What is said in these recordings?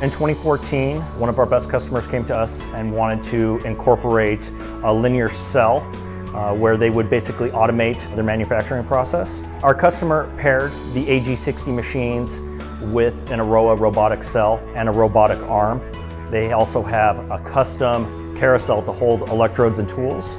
In 2014, one of our best customers came to us and wanted to incorporate a linear cell where they would basically automate their manufacturing process. Our customer paired the AG60 machines with an Aroa robotic cell and a robotic arm. They also have a custom carousel to hold electrodes and tools.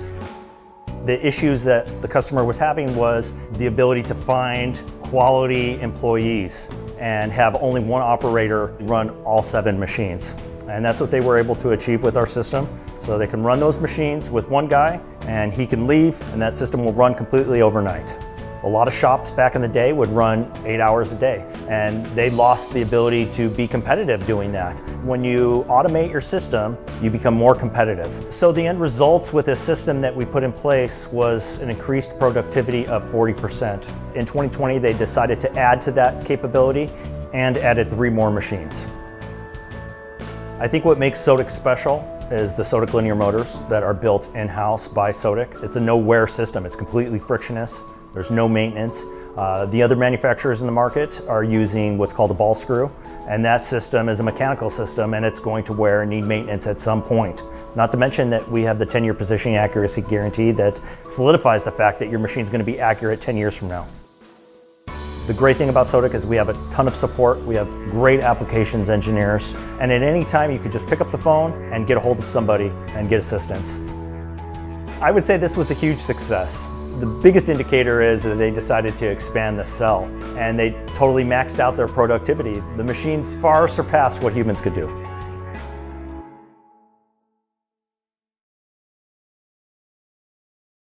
The issues that the customer was having was the ability to find quality employees and have only one operator run all 7 machines. And that's what they were able to achieve with our system. So they can run those machines with one guy and he can leave and that system will run completely overnight. A lot of shops back in the day would run 8 hours a day and they lost the ability to be competitive doing that. When you automate your system, you become more competitive. So the end results with this system that we put in place was an increased productivity of 40%. In 2020, they decided to add to that capability and added 3 more machines. I think what makes Sodick special is the Sodick linear motors that are built in-house by Sodick. It's a no-wear system. It's completely frictionless. There's no maintenance. The other manufacturers in the market are using what's called a ball screw, and that system is a mechanical system and it's going to wear and need maintenance at some point. Not to mention that we have the 10-year positioning accuracy guarantee that solidifies the fact that your machine is going to be accurate 10 years from now. The great thing about Sodick is we have a ton of support. We have great applications engineers, and at any time you could just pick up the phone and get a hold of somebody and get assistance. I would say this was a huge success. The biggest indicator is that they decided to expand the cell and they totally maxed out their productivity. The machines far surpassed what humans could do.